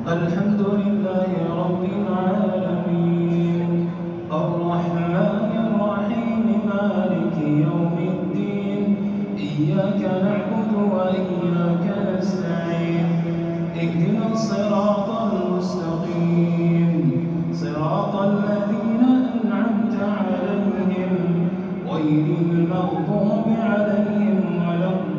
الحمد لله رب العالمين الرحمن الرحيم مالك يوم الدين إياك نعبد وإياك نستعين اهدنا الصراط المستقيم صراط الذين أنعمت عليهم غير المغضوب عليهم ولا الضالين.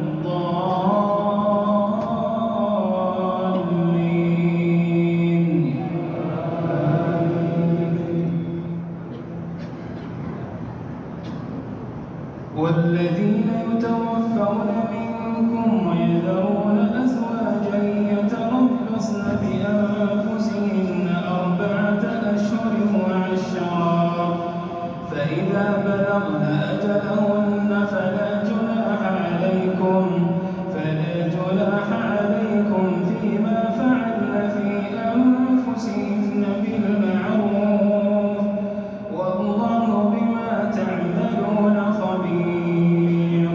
والذين يتوفون منكم ويذرون أزواجا يتربصن بأنفسهن 4 أشهر وعشرا فإذا بلغن أجلهن فلا جناح عليكم فيما فعلن في أنفسهن بالمعروف والله بما تعملون خبير.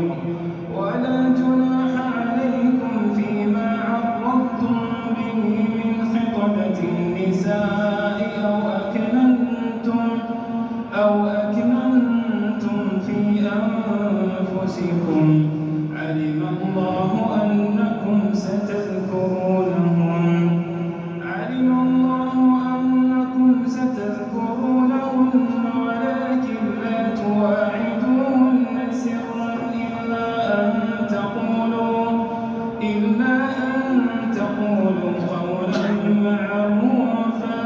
ولا جناح عليكم فيما عرضتم به من خطبة النساء أو أكننتم في أنفسكم علم الله أنكم ستذكرونهن ولكن لا تواعدوهن سرا إلا أن تقولوا قولا معروفا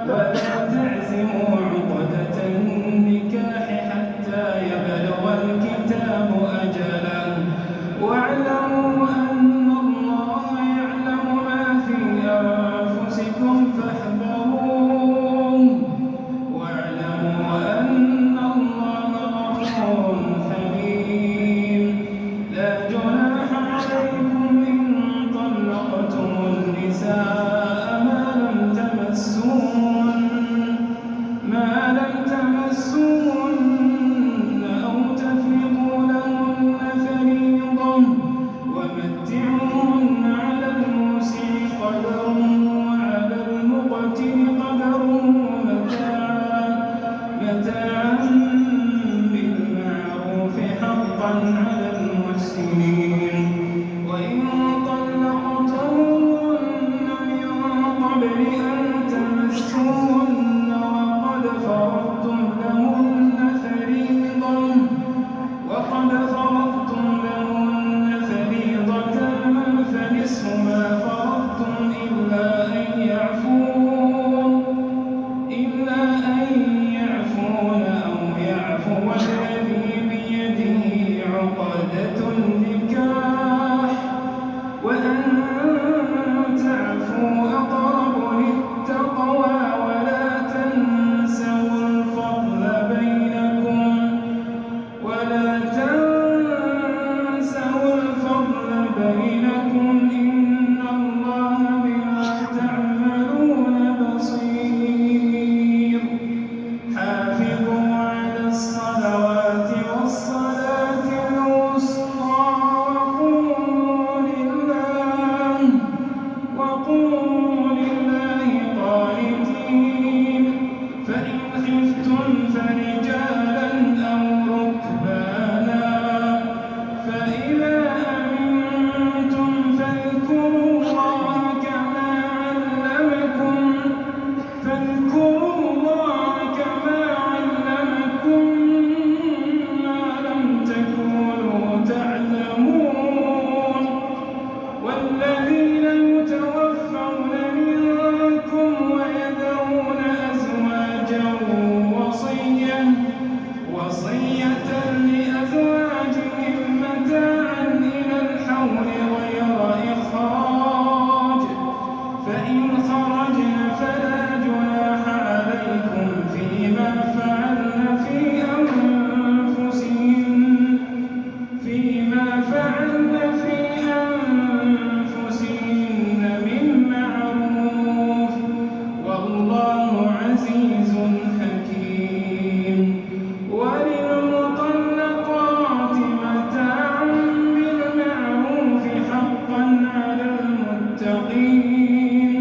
ولا تعزموا عقدة النكاح حتى يبلغ الكتاب أجله واعلموا أن الله يعلم ما في أنفسكم فاحذروه واعلموا أن الله غفور حليم. لا جناح عليكم إن طلقتم النساء ما لم تمسوهن أو تفرضوا لهن فريضة ومتعوهن على الموسع قدره وعلى المقتر قدره متاعا بالمعروف حقا على المحسنين. وإن طلقتموهن من قبل أن تمسوهن وقد فرضتم لهن فريضة فنصف ما فرضتم إلا أن يعفون أو يعفو الذي بيده عقدة النكاح وأن تعفوا أقرب للتقوى ولا تنسوا الفضل بينكم إن الله بما تعملون بصير. حافظوا على الصلوات والصلاة الوسطى وقوموا لله قانتين. فإن خفتم فرجالا أو ركبانا فإذا أمنتم فاذكروا الله كما علمكم ما لم تكونوا تعلمون. والذين يتوفون منكم ويذرون أزواجا وصية لأزواجهم متاعا إلى الحول غير إخراج فإن خرجن فلا جناح عليكم فيما فعلن في أنفسهن من معروف والله عزيز حكيم. وللمطلقات متاع بالمعروف حقا على المتقين.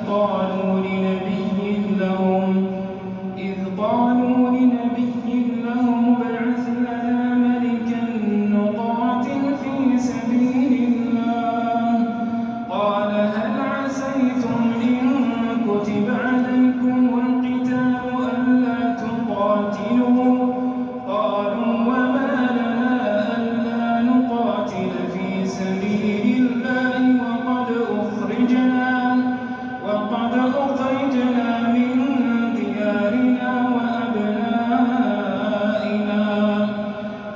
قالوا لنبي لهم ابعث لنا ملكا نقاتل في سبيل الله قال هل عسيتم إن كتب عليكم القتال ألا تقاتلوا قالوا وما لنا ألا نقاتل في سبيل الله وقد أخرجنا من ديارنا وأبنائنا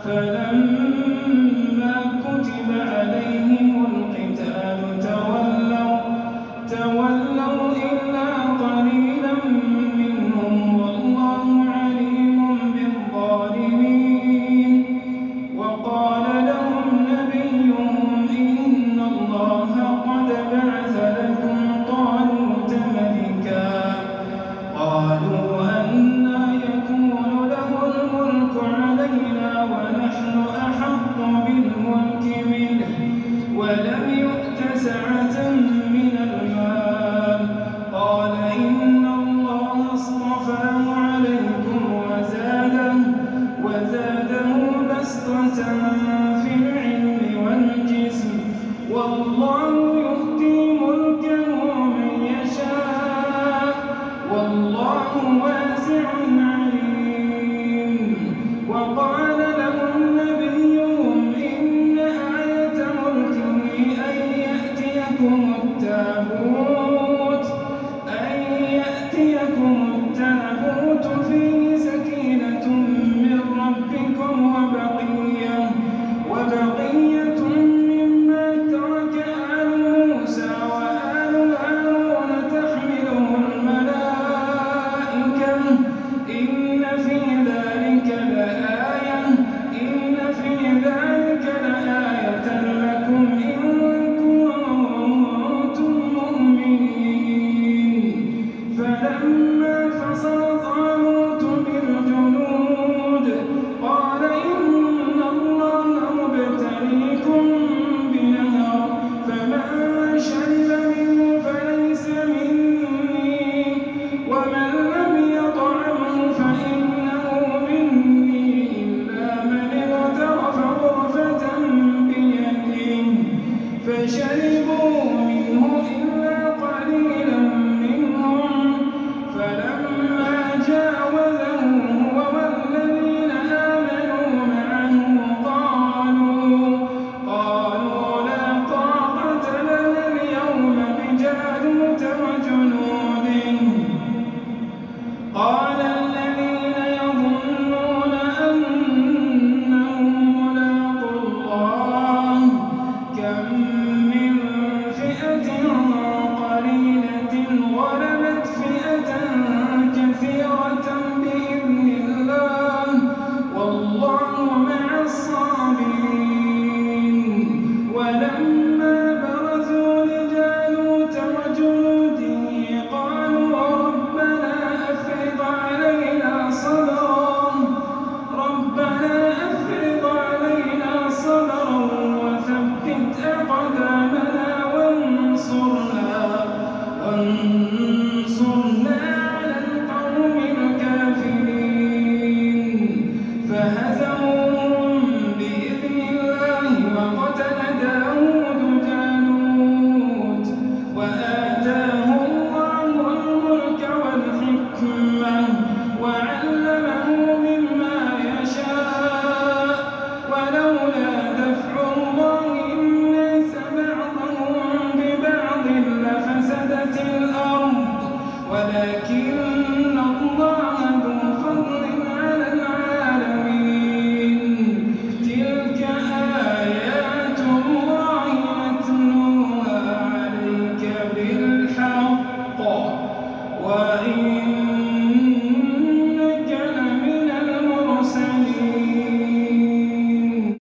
فلما كتب عليهم القتال تولوا إلا قليلا منهم والله عليم بالظالمين وقال لهم نبيهم إن الله قد بعث لكم طالوت ملكا قالوا أنى يكون له الملك علينا ونحن أحق بالملك منه ولم يؤت سعة من المال قال إن الله اصطفاه عليكم وزاده بسطة في العلم والجسم والله يؤتي ملكه من يشاء والله واسع عليم وقال لهم نبيهم إن آية ملكه أن يأتيكم التابوت فيه سكينة من ربكم وبقية مما ترك آل موسى وآل هارون تحمله الملائكة إن في ذلك لآية لكم إن كنتم مؤمنين فلما فصل طالوت بالجنود قال إن الله مبتليكم بنهر فمن شرب منه فليس مني ومن لم يطعمه فإنه مني إلا من اغترف غرفة بيده فشربوا منه إلا قليلا منهم فلما جاوزه هو والذين آمنوا معه قالوا لا طاقة لنا اليوم بجالوت وجنوده قال الذين يظنون أنهم ملاقو الله كم من فئة قليلة غلبت فئة كثيرة بإذن الله والله مع الصابرين ولما برزوا لجالوت وجنوده قالوا ربنا أفرغ علينا صبرا وثبت أقدامنا وانصرنا على القوم الكافرين فهزموهم بإذن الله وقتل داود جالوت وآتاه الله الملك والحكمة وعلمه مما يشاء ولولا دفع الله الناس بعضهم ببعض لفسدت الأرض ولكن الله ذو فضل على العالمين تلك آيات الله نتلوها عليك بالحق وإن